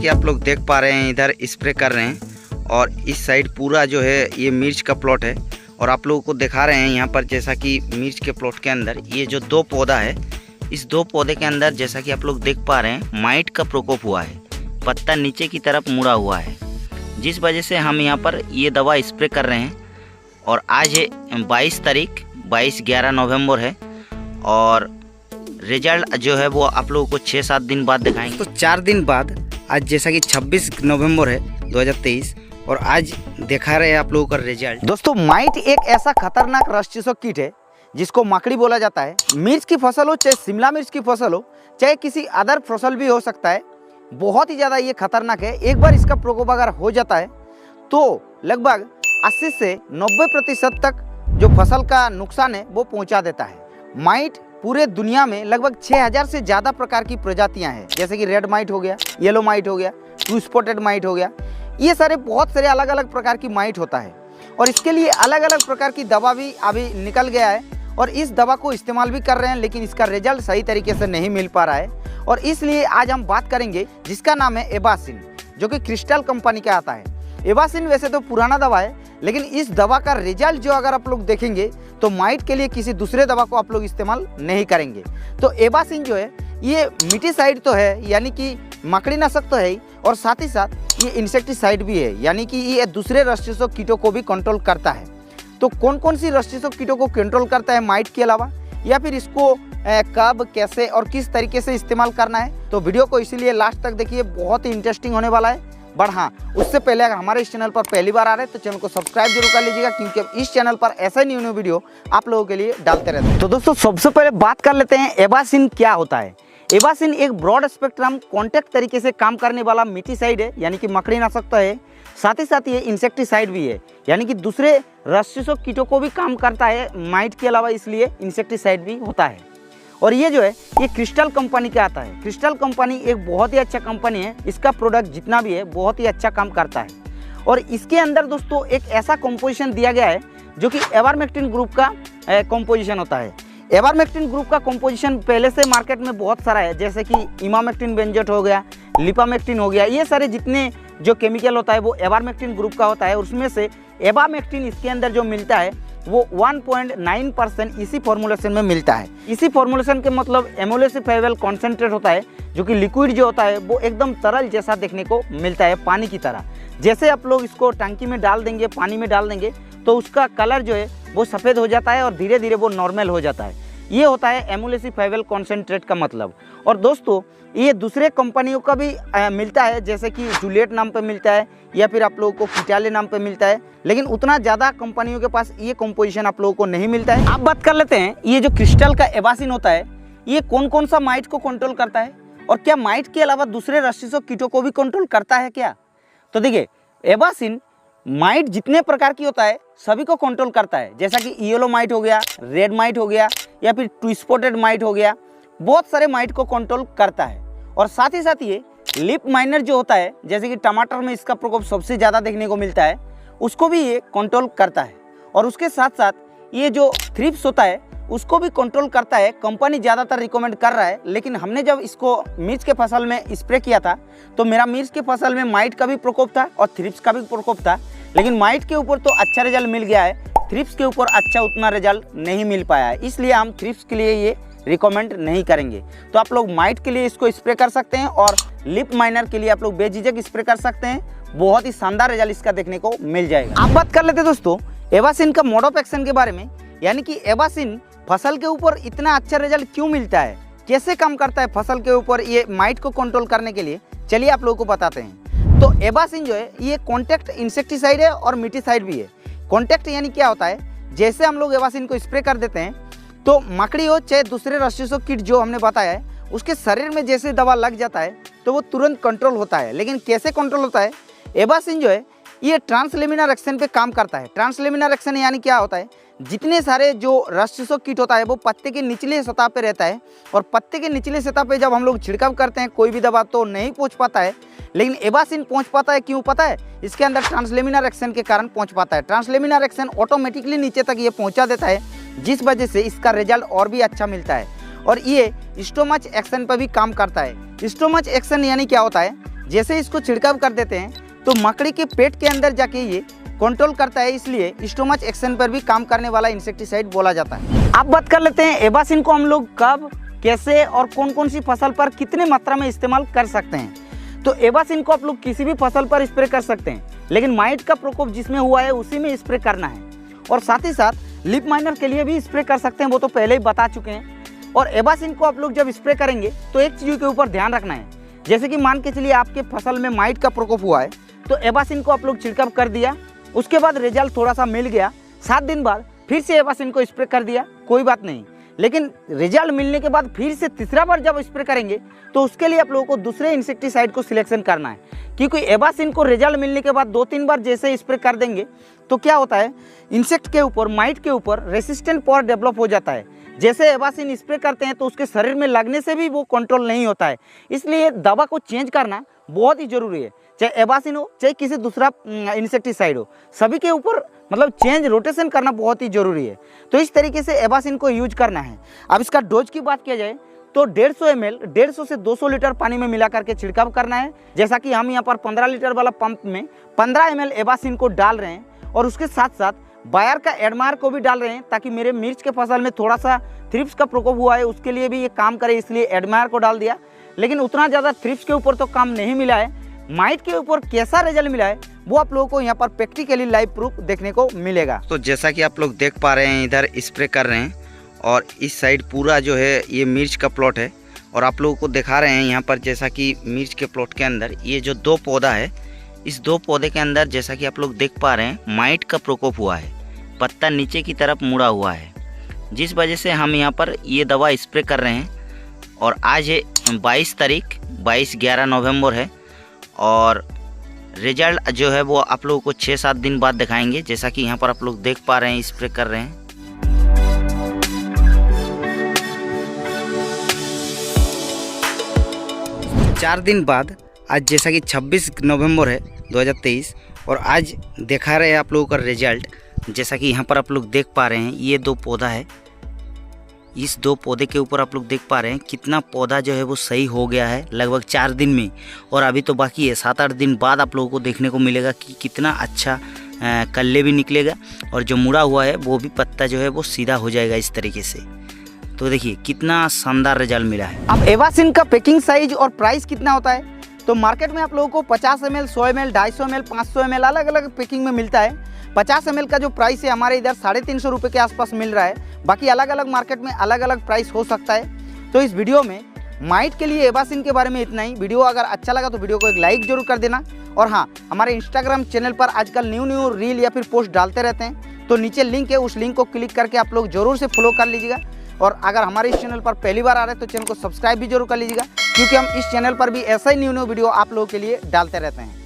कि आप लोग देख पा रहे हैं इधर स्प्रे कर रहे हैं और इस साइड पूरा जो है ये मिर्च का प्लॉट है। और आप लोगों को दिखा रहे हैं यहाँ पर जैसा कि मिर्च के प्लॉट के अंदर ये जो 2 पौधा है, इस 2 पौधे के अंदर जैसा कि आप लोग देख पा रहे हैं माइट का प्रकोप हुआ है। पत्ता नीचे की तरफ मुड़ा हुआ है, जिस वजह से हम यहाँ पर ये दवा स्प्रे कर रहे हैं। और आज है 22 तारीख 11 नवंबर है और रिजल्ट जो है वो आप लोगों को 6-7 दिन बाद दिखाएंगे। तो 4 दिन बाद आज जैसा कि 26 नवंबर है 2023 और आज दिखा रहे हैं आप लोगों का रिजल्ट। दोस्तों, माइट एक ऐसा खतरनाक रस चूसक कीट है जिसको मकड़ी बोला जाता है। मिर्च की फसल हो, चाहे शिमला मिर्च की फसल हो, चाहे किसी अदर फसल भी हो सकता है, बहुत ही ज़्यादा ये खतरनाक है। एक बार इसका प्रकोप अगर हो जाता है तो लगभग 80 से 90% तक जो फसल का नुकसान है वो पहुंचा देता है। माइट पूरे दुनिया में लगभग 6000 से ज़्यादा प्रकार की प्रजातियां हैं, जैसे कि रेड माइट हो गया, येलो माइट हो गया, 2 स्पॉटेड माइट हो गया। ये सारे बहुत सारे अलग अलग प्रकार की माइट होता है और इसके लिए अलग अलग प्रकार की दवा भी अभी निकल गया है और इस दवा को इस्तेमाल भी कर रहे हैं, लेकिन इसका रिजल्ट सही तरीके से नहीं मिल पा रहा है। और इसलिए आज हम बात करेंगे जिसका नाम है एबासिन, जो कि क्रिस्टल कंपनी का आता है। एबासिन वैसे तो पुराना दवा है, लेकिन इस दवा का रिजल्ट जो अगर आप लोग देखेंगे तो माइट के लिए किसी दूसरे दवा को आप लोग इस्तेमाल नहीं करेंगे। तो एबासिन जो है ये मिटीसाइड तो है, यानी कि मकड़ी नाशक तो है ही, और साथ ही साथ ये इंसेक्टिसाइड भी है, यानी कि ये दूसरे रस चूसक कीटों को भी कंट्रोल करता है। तो कौन कौन सी रस चूसक कीटों को कंट्रोल करता है माइट के अलावा, या फिर इसको कब, कैसे और किस तरीके से इस्तेमाल करना है, तो वीडियो को इसीलिए लास्ट तक देखिए, बहुत ही इंटरेस्टिंग होने वाला है। बट हाँ, उससे पहले अगर हमारे इस चैनल पर पहली बार आ रहे हैं तो चैनल को सब्सक्राइब जरूर कर लीजिएगा, क्योंकि अब इस चैनल पर ऐसे न्यू वीडियो आप लोगों के लिए डालते रहते हैं। तो दोस्तों, सबसे पहले बात कर लेते हैं एबासिन क्या होता है। एबासिन एक ब्रॉड स्पेक्ट्रम कॉन्टैक्ट तरीके से काम करने वाला मिटीसाइड है, यानी कि मकड़ी नाशक तो है, साथ ही साथ ये इंसेक्टिसाइड भी है, यानी कि दूसरे रस चूसक कीटों को भी काम करता है माइट के अलावा, इसलिए इंसेक्टिसाइड भी होता है। और ये जो है ये क्रिस्टल कंपनी का आता है। क्रिस्टल कंपनी एक बहुत ही अच्छा कंपनी है, इसका प्रोडक्ट जितना भी है बहुत ही अच्छा काम करता है। और इसके अंदर दोस्तों एक ऐसा कंपोजिशन दिया गया है जो कि एवरमेक्टिन ग्रुप का कंपोजिशन होता है। एवरमेक्टिन ग्रुप का कंपोजिशन पहले से मार्केट में बहुत सारा है, जैसे कि इमामेक्टिन बेंजोएट हो गया, लिपामेक्टिन हो गया, ये सारे जितने जो केमिकल होता है वो एवरमेक्टिन ग्रुप का होता है। उसमें से एबामेक्टिन इसके अंदर जो मिलता है वो 1.9% इसी फॉर्मुलेशन में मिलता है। इसी फॉर्मुलेशन के मतलब एमोलेसिफाइवल कॉन्सेंट्रेट होता है, जो कि लिक्विड जो होता है वो एकदम तरल जैसा देखने को मिलता है, पानी की तरह। जैसे आप लोग इसको टंकी में डाल देंगे, पानी में डाल देंगे, तो उसका कलर जो है वो सफ़ेद हो जाता है और धीरे धीरे वो नॉर्मल हो जाता है। ये होता है एमोलेसिफाइवल कॉन्सेंट्रेट का मतलब। और दोस्तों, ये दूसरे कंपनियों का भी मिलता है, जैसे कि जूलियट नाम पे मिलता है, या फिर आप लोगों को किटाले नाम पे मिलता है, लेकिन उतना ज़्यादा कंपनियों के पास ये कंपोजिशन आप लोगों को नहीं मिलता है। अब बात कर लेते हैं ये जो क्रिस्टल का एबासिन होता है, ये कौन कौन सा माइट को कंट्रोल करता है और क्या माइट के अलावा दूसरे रस चूसक कीटों को भी कंट्रोल करता है क्या। तो देखिए, एबासिन माइट जितने प्रकार की होता है सभी को कंट्रोल करता है, जैसा कि येलो माइट हो गया, रेड माइट हो गया, या फिर 2 स्पॉटेड माइट हो गया, बहुत सारे माइट को कंट्रोल करता है। और साथ ही साथ ये लिप माइनर जो होता है, जैसे कि टमाटर में इसका प्रकोप सबसे ज़्यादा देखने को मिलता है, उसको भी ये कंट्रोल करता है। और उसके साथ साथ ये जो थ्रिप्स होता है उसको भी कंट्रोल करता है। कंपनी ज़्यादातर रिकमेंड कर रहा है, लेकिन हमने जब इसको मिर्च के फसल में स्प्रे किया था तो मेरा मिर्च के फसल में माइट का भी प्रकोप था और थ्रिप्स का भी प्रकोप था, लेकिन माइट के ऊपर तो अच्छा रिजल्ट मिल गया है, थ्रिप्स के ऊपर अच्छा उतना रिजल्ट नहीं मिल पाया है, इसलिए हम थ्रिप्स के लिए ये रिकमेंड नहीं करेंगे। तो आप लोग माइट के लिए इसको स्प्रे कर सकते हैं और लिप माइनर के लिए आप लोग बेझिझक स्प्रे कर सकते हैं, बहुत ही शानदार रिजल्ट इसका देखने को मिल जाएगा। अब बात कर लेते हैं दोस्तों एबासिन का मोड ऑफ एक्शन के बारे में, यानी कि एबासिन फसल के ऊपर इतना अच्छा रिजल्ट क्यों मिलता है, कैसे काम करता है फसल के ऊपर ये माइट को कंट्रोल करने के लिए, चलिए आप लोगों को बताते हैं। तो एबासिन जो है ये कॉन्टैक्ट इंसेक्टिसाइड है और मिटीसाइड भी है। कॉन्टैक्ट यानी क्या होता है, जैसे हम लोग एबासिन को स्प्रे कर देते हैं तो मकड़ी हो चाहे दूसरे रस चूसक कीट जो हमने बताया है, उसके शरीर में जैसे दवा लग जाता है तो वो तुरंत कंट्रोल होता है। लेकिन कैसे कंट्रोल होता है, एबासिन जो है ये ट्रांसलेमिनार एक्शन पे काम करता है। ट्रांसलेमिनार एक्शन यानी क्या होता है, जितने सारे जो रस चूसक कीट होता है वो पत्ते के निचले सतह पे रहता है, और पत्ते के निचले सतह पे जब हम लोग छिड़काव करते हैं कोई भी दवा तो नहीं पहुंच पाता है, लेकिन एबासिन पहुंच पाता है। क्यों पता है, इसके अंदर ट्रांसलेमिनार एक्शन के कारण पहुंच पाता है। ट्रांसलेमिनार एक्शन ऑटोमेटिकली नीचे तक ये पहुंचा देता है, जिस वजह से इसका रिजल्ट और भी अच्छा मिलता है। और ये स्टोमच एक्शन पर भी काम करता है। स्टोमच एक्शन यानी क्या होता है, जैसे इसको छिड़काव कर देते हैं तो मकड़ी के पेट के अंदर जाके ये कंट्रोल करता है, इसलिए स्टोमच एक्शन पर भी काम करने वाला इंसेक्टिसाइड बोला जाता है। अब बात कर लेते हैं एबासिन को हम लोग कब, कैसे और कौन कौन सी फसल पर कितने मात्रा में इस्तेमाल कर सकते हैं। तो एबासिन को आप लोग किसी भी फसल पर स्प्रे कर सकते हैं, लेकिन माइट का प्रकोप जिसमें हुआ है उसी में स्प्रे करना है। और साथ ही साथ लीफ माइनर के लिए भी स्प्रे कर सकते हैं, वो तो पहले ही बता चुके हैं। और एबासिन को आप लोग जब स्प्रे करेंगे तो एक चीज़ के ऊपर ध्यान रखना है, जैसे कि मान के चलिए आपके फसल में माइट का प्रकोप हुआ है तो एबासिन को आप लोग छिड़काव कर दिया, उसके बाद रिजल्ट थोड़ा सा मिल गया, 7 दिन बाद फिर से एबासिन को स्प्रे कर दिया, कोई बात नहीं। लेकिन रिजल्ट मिलने के बाद फिर से तीसरा बार जब स्प्रे करेंगे तो उसके लिए आप लोगों को दूसरे इंसेक्टिसाइड को सिलेक्शन करना है, क्योंकि एबासिन को रिजल्ट मिलने के बाद 2-3 बार जैसे स्प्रे कर देंगे तो क्या होता है, इंसेक्ट के ऊपर, माइट के ऊपर रेसिस्टेंट पावर डेवलप हो जाता है। जैसे एबासिन स्प्रे करते हैं तो उसके शरीर में लगने से भी वो कंट्रोल नहीं होता है, इसलिए दवा को चेंज करना बहुत ही जरूरी है। चाहे एबासिन हो चाहे किसी दूसरा इंसेक्टिसाइड हो, सभी के ऊपर मतलब चेंज, रोटेशन करना बहुत ही जरूरी है। तो इस तरीके से एबासिन को यूज करना है। अब इसका डोज की बात किया जाए तो 150 ml 150 से 200 लीटर पानी में मिला करके छिड़काव करना है। जैसा कि हम यहाँ पर 15 लीटर वाला पंप में 15 ml एबासिन को डाल रहे हैं, और उसके साथ साथ बायर का एडमायर को भी डाल रहे हैं, ताकि मेरे मिर्च के फसल में थोड़ा सा थ्रिप्स का प्रकोप हुआ है उसके लिए भी ये काम करे, इसलिए एडमायर को डाल दिया। लेकिन उतना ज़्यादा थ्रिप्स के ऊपर तो काम नहीं मिला है, माइट के ऊपर कैसा रिजल्ट मिला है वो आप लोगों को यहाँ पर प्रैक्टिकली लाइव प्रूफ देखने को मिलेगा। तो जैसा कि आप लोग देख पा रहे हैं, इधर स्प्रे कर रहे हैं और इस साइड पूरा जो है ये मिर्च का प्लॉट है, और आप लोगों को दिखा रहे हैं यहाँ पर जैसा कि मिर्च के प्लॉट के अंदर ये जो 2 पौधा है, इस 2 पौधे के अंदर जैसा कि आप लोग देख पा रहे हैं माइट का प्रकोप हुआ है, पत्ता नीचे की तरफ मुड़ा हुआ है, जिस वजह से हम यहाँ पर ये दवा स्प्रे कर रहे हैं। और आज है 22 तारीख, 22-11 नवंबर है, और रिजल्ट जो है वो आप लोगों को 6-7 दिन बाद दिखाएंगे, जैसा कि यहाँ पर आप लोग देख पा रहे हैं स्प्रे कर रहे हैं। चार दिन बाद आज जैसा कि 26 नवंबर है 2023, और आज दिखा रहे हैं आप लोगों का रिजल्ट। जैसा कि यहाँ पर आप लोग देख पा रहे हैं ये 2 पौधा है, इस 2 पौधे के ऊपर आप लोग देख पा रहे हैं कितना पौधा जो है वो सही हो गया है लगभग 4 दिन में, और अभी तो बाकी है 7-8 दिन बाद आप लोगों को देखने को मिलेगा कि कितना अच्छा कल्ले भी निकलेगा, और जो मुड़ा हुआ है वो भी पत्ता जो है वो सीधा हो जाएगा इस तरीके से। तो देखिए कितना शानदार रिजल्ट मिला है। अब एबासिन का पैकिंग साइज और प्राइस कितना होता है, तो मार्केट में आप लोगों को 50 ml, 100 ml, 250 ml, 500 ml अलग अलग पैकिंग में मिलता है। 50 ml का जो प्राइस है हमारे इधर 350 रुपये के आसपास मिल रहा है, बाकी अलग अलग मार्केट में अलग अलग प्राइस हो सकता है। तो इस वीडियो में माइट के लिए एबासिन के बारे में इतना ही। वीडियो अगर अच्छा लगा तो वीडियो को एक लाइक जरूर कर देना, और हाँ, हमारे इंस्टाग्राम चैनल पर आजकल न्यू रील या फिर पोस्ट डालते रहते हैं, तो नीचे लिंक है, उस लिंक को क्लिक करके आप लोग जरूर से फॉलो कर लीजिएगा। और अगर हमारे इस चैनल पर पहली बार आ रहे हैं तो चैनल को सब्सक्राइब भी जरूर कर लीजिएगा, क्योंकि हम इस चैनल पर भी ऐसा ही न्यू वीडियो आप लोगों के लिए डालते रहते हैं।